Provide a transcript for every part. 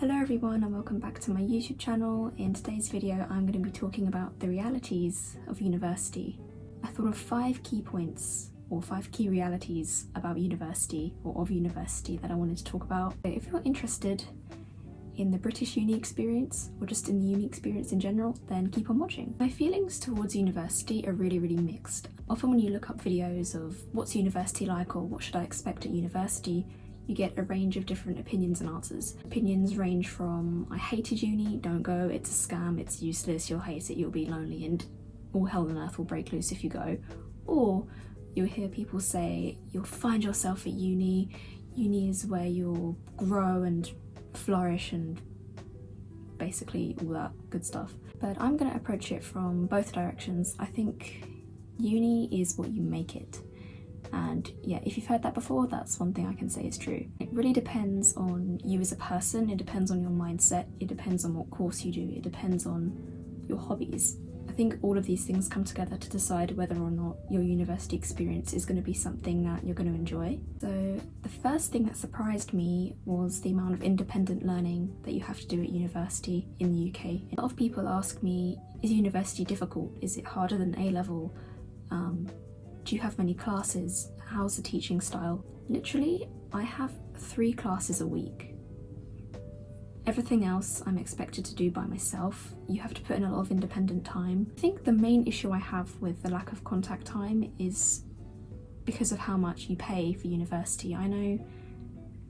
Hello everyone and welcome back to my YouTube channel. In today's video I'm going to be talking about the realities of university. I thought of 5 key points or 5 key realities about university or of university that I wanted to talk about. If you're interested in the British uni experience or just in the uni experience in general, then keep on watching. My feelings towards university are really mixed. Often when you look up videos of what's university like or what should I expect at university, you get a range of different opinions and answers. Opinions range from I hated uni, don't go, it's a scam, it's useless, you'll hate it, you'll be lonely and all hell on earth will break loose if you go. Or you'll hear people say you'll find yourself at uni, uni is where you'll grow and flourish and basically all that good stuff. But I'm going to approach it from both directions. I think uni is what you make it. And yeah, if you've heard that before, that's one thing I can say is true. It really depends on you as a person, it depends on your mindset, it depends on what course you do, it depends on your hobbies. I think all of these things come together to decide whether or not your university experience is going to be something that you're going to enjoy. So the first thing that surprised me was the amount of independent learning that you have to do at university in the UK. A lot of people ask me, is university difficult? Is it harder than A-level? Do you have many classes? How's the teaching style? Literally, I have 3 classes a week. Everything else I'm expected to do by myself. You have to put in a lot of independent time. I think the main issue I have with the lack of contact time is because of how much you pay for university. I know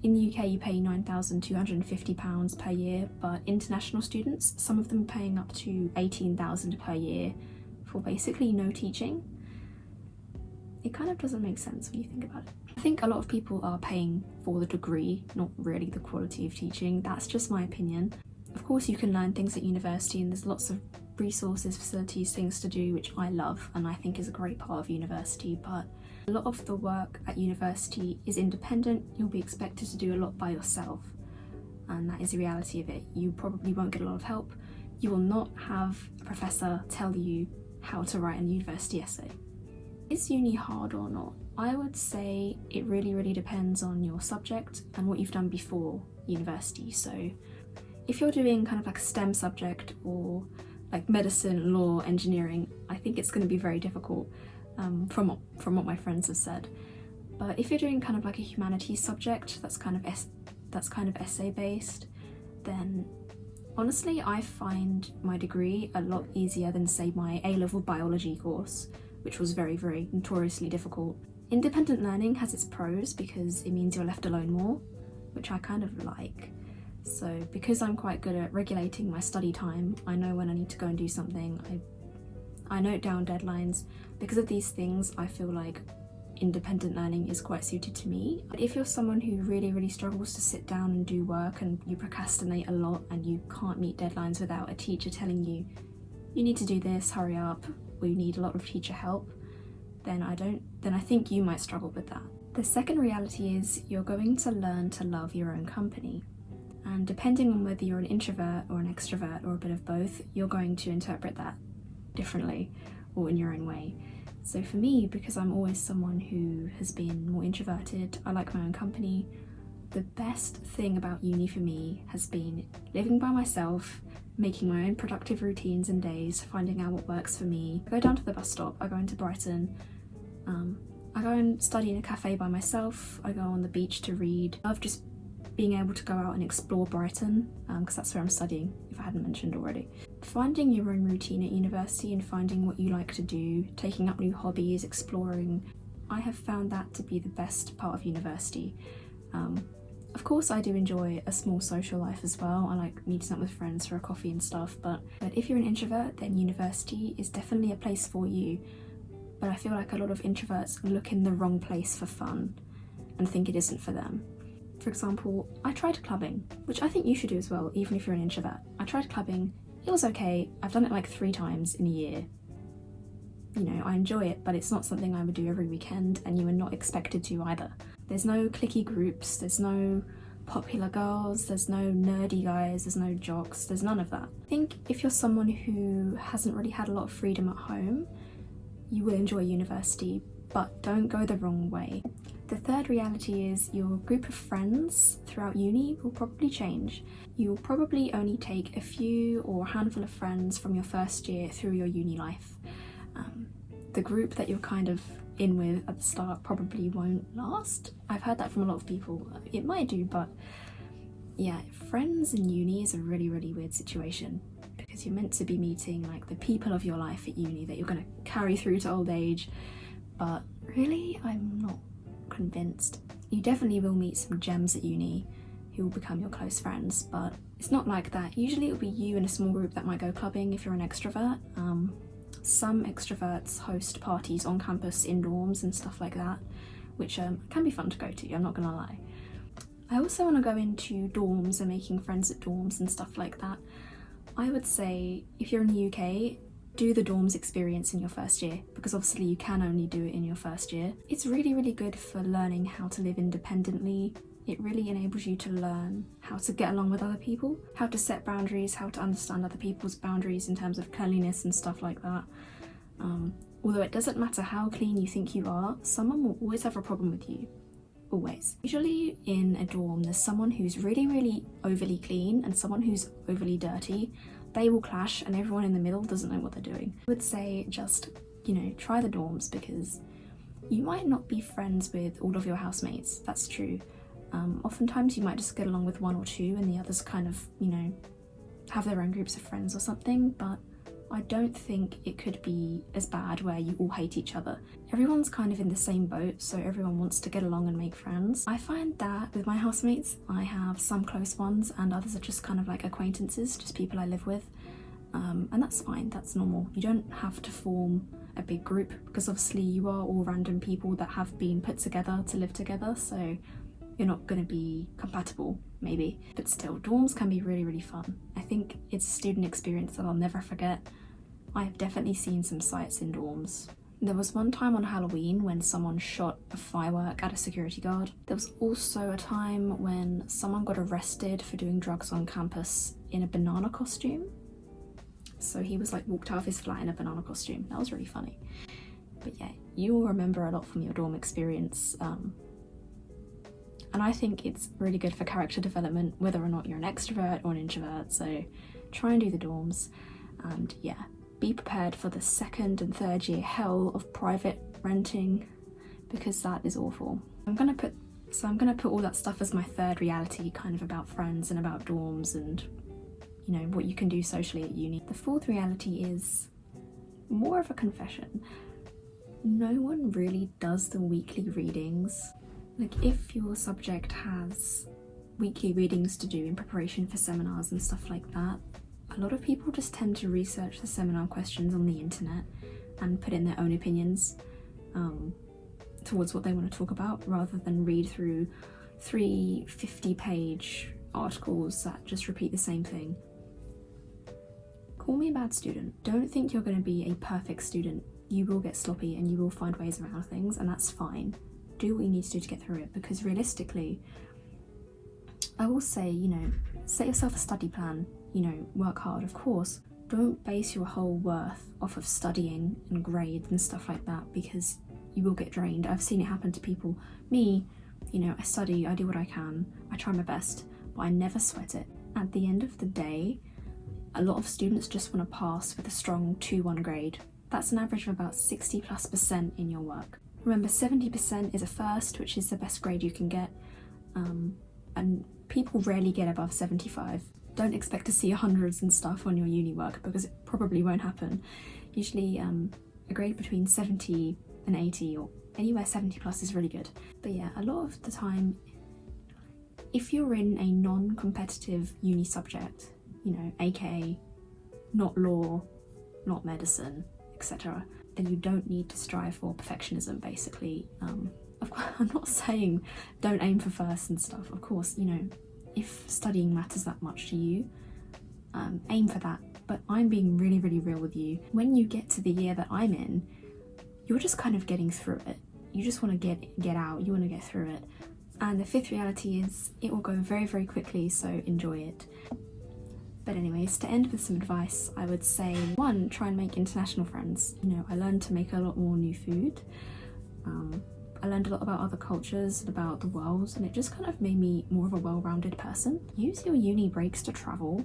in the UK you pay £9,250 per year, but international students, some of them are paying up to £18,000 per year for basically no teaching. It kind of doesn't make sense when you think about it. I think a lot of people are paying for the degree, not really the quality of teaching. That's just my opinion. Of course you can learn things at university and there's lots of resources, facilities, things to do, which I love and I think is a great part of university, but a lot of the work at university is independent. You'll be expected to do a lot by yourself, and that is the reality of it. You probably won't get a lot of help. You will not have a professor tell you how to write a university essay. Is uni hard or not? I would say it really depends on your subject and what you've done before university. So if you're doing kind of like a STEM subject or like medicine, law, engineering, I think it's going to be very difficult from what my friends have said. But if you're doing kind of like a humanities subject that's kind of essay based, then honestly I find my degree a lot easier than say my A-level biology course, which was very notoriously difficult. Independent learning has its pros because it means you're left alone more, which I kind of like. So because I'm quite good at regulating my study time, I know when I need to go and do something, I note down deadlines. Because of these things, I feel like independent learning is quite suited to me. But if you're someone who really struggles to sit down and do work and you procrastinate a lot and you can't meet deadlines without a teacher telling you, you need to do this, hurry up, or you need a lot of teacher help, then I think you might struggle with that. The second reality is you're going to learn to love your own company. And depending on whether you're an introvert or an extrovert or a bit of both, you're going to interpret that differently or in your own way. So for me, because I'm always someone who has been more introverted, I like my own company. The best thing about uni for me has been living by myself, making my own productive routines and days, finding out what works for me. I go down to the bus stop, I go into Brighton, I go and study in a cafe by myself, I go on the beach to read. I love just being able to go out and explore Brighton, because that's where I'm studying, if I hadn't mentioned already. Finding your own routine at university and finding what you like to do, taking up new hobbies, exploring, I have found that to be the best part of university. Of course I do enjoy a small social life as well. I like meeting up with friends for a coffee and stuff, but if you're an introvert, then university is definitely a place for you. But I feel like a lot of introverts look in the wrong place for fun and think it isn't for them. For example, I tried clubbing, which I think you should do as well, even if you're an introvert. I tried clubbing, it was okay. I've done it like 3 times in a year. You know, I enjoy it, but it's not something I would do every weekend, and you are not expected to either. There's no cliquey groups, there's no popular girls, there's no nerdy guys, there's no jocks, there's none of that. I think if you're someone who hasn't really had a lot of freedom at home, you will enjoy university but don't go the wrong way. The third reality is your group of friends throughout uni will probably change. You'll probably only take a few or a handful of friends from your first year through your uni life. The group that you're kind of in with at the start probably won't last. I've heard that from a lot of people. It might do, but yeah, friends in uni is a really, really weird situation because you're meant to be meeting like the people of your life at uni that you're going to carry through to old age, but really, I'm not convinced. You definitely will meet some gems at uni who will become your close friends, but it's not like that. Usually it'll be you and a small group that might go clubbing if you're an extrovert. Some extroverts host parties on campus in dorms and stuff like that, which can be fun to go to, I'm not gonna lie. I also want to go into dorms and making friends at dorms and stuff like that. I would say if you're in the UK, do the dorms experience in your first year, because obviously you can only do it in your first year. It's really, really good for learning how to live independently. It really enables you to learn how to get along with other people, how to set boundaries, how to understand other people's boundaries in terms of cleanliness and stuff like that. Although it doesn't matter how clean you think you are, someone will always have a problem with you. Always. Usually in a dorm, there's someone who's really, really overly clean and someone who's overly dirty. They will clash and everyone in the middle doesn't know what they're doing. I would say just, try the dorms, because you might not be friends with all of your housemates, that's true. Oftentimes you might just get along with one or two and the others kind of, have their own groups of friends or something, but I don't think it could be as bad where you all hate each other. Everyone's kind of in the same boat, so everyone wants to get along and make friends. I find that with my housemates, I have some close ones and others are just kind of like acquaintances, just people I live with. And that's fine, that's normal. You don't have to form a big group because obviously you are all random people that have been put together to live together, so you're not going to be compatible, maybe. But still, dorms can be really, really fun. I think it's a student experience that I'll never forget. I've definitely seen some sights in dorms. There was one time on Halloween when someone shot a firework at a security guard. There was also a time when someone got arrested for doing drugs on campus in a banana costume. So he was walked out of his flat in a banana costume. That was really funny. But yeah, you will remember a lot from your dorm experience. And I think it's really good for character development, whether or not you're an extrovert or an introvert. So try and do the dorms. And yeah, be prepared for the second and third year hell of private renting, because that is awful. I'm gonna put all that stuff as my third reality, kind of about friends and about dorms and what you can do socially at uni. The fourth reality is more of a confession. No one really does the weekly readings. If your subject has weekly readings to do in preparation for seminars and stuff like that, a lot of people just tend to research the seminar questions on the internet and put in their own opinions towards what they want to talk about, rather than read through 3 50-page articles that just repeat the same thing. Call me a bad student. Don't think you're going to be a perfect student. You will get sloppy and you will find ways around things, and that's fine. Do what you need to do to get through it, because realistically, I will say, set yourself a study plan, work hard, of course. Don't base your whole worth off of studying and grades and stuff like that, because you will get drained. I've seen it happen to people. Me, I study, I do what I can, I try my best, but I never sweat it. At the end of the day, a lot of students just want to pass with a strong 2-1 grade. That's an average of about 60+% in your work. Remember, 70% is a first, which is the best grade you can get, and people rarely get above 75. Don't expect to see hundreds and stuff on your uni work, because it probably won't happen. Usually a grade between 70 and 80, or anywhere 70+ is really good. But yeah, a lot of the time, if you're in a non-competitive uni subject, aka not law, not medicine, etc., then you don't need to strive for perfectionism, basically. Of course, I'm not saying don't aim for first and stuff. Of course, if studying matters that much to you, aim for that. But I'm being really, really real with you. When you get to the year that I'm in, you're just kind of getting through it. You just want to get out, you want to get through it. And the fifth reality is it will go very, very quickly, so enjoy it. But anyways, to end with some advice, I would say, 1, try and make international friends. I learned to make a lot more new food. I learned a lot about other cultures and about the world, and it just kind of made me more of a well-rounded person. Use your uni breaks to travel.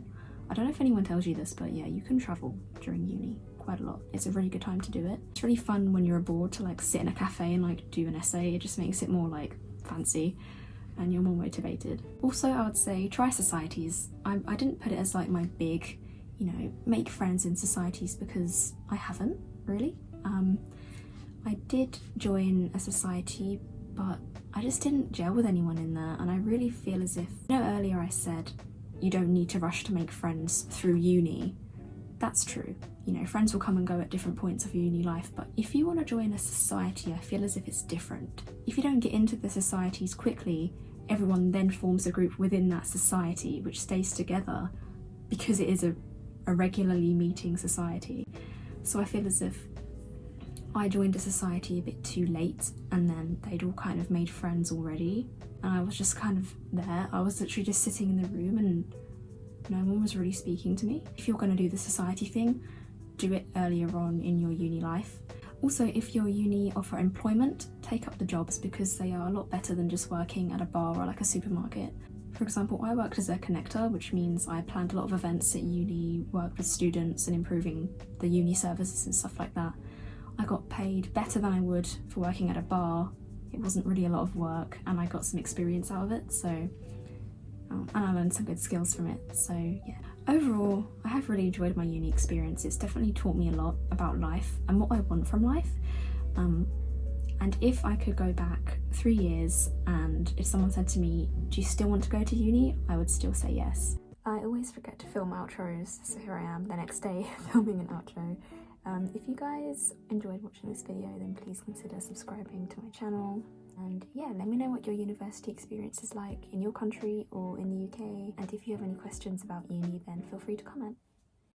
I don't know if anyone tells you this, but yeah, you can travel during uni quite a lot. It's a really good time to do it. It's really fun when you're abroad to like sit in a cafe and like do an essay. It just makes it more like fancy and you're more motivated. Also, I would say try societies. I didn't put it as like my big, you know, make friends in societies, because I haven't really. I did join a society, but I just didn't gel with anyone in there, and I really feel as if, you know, earlier I said you don't need to rush to make friends through uni. That's true. You know, friends will come and go at different points of your uni life, but if you want to join a society, I feel as if it's different. If you don't get into the societies quickly, everyone then forms a group within that society which stays together because it is a regularly meeting society. So I feel as if I joined a society a bit too late, and then they'd all kind of made friends already, and I was just kind of there. I was literally just sitting in the room and no one was really speaking to me. If you're going to do the society thing, do it earlier on in your uni life. Also, if your uni offer employment, take up the jobs, because they are a lot better than just working at a bar or like a supermarket. For example, I worked as a connector, which means I planned a lot of events at uni, worked with students and improving the uni services and stuff like that. I got paid better than I would for working at a bar. It wasn't really a lot of work, and I got some experience out of it, so and I learned some good skills from it. So yeah, overall I have really enjoyed my uni experience. It's definitely taught me a lot about life and what I want from life, and if I could go back 3 years and if someone said to me, do you still want to go to uni, I would still say yes. I always forget to film outros, so here I am the next day filming an outro. If you guys enjoyed watching this video, then please consider subscribing to my channel, and yeah, let me know what your university experience is like in your country or in the UK, and if you have any questions about uni, then feel free to comment.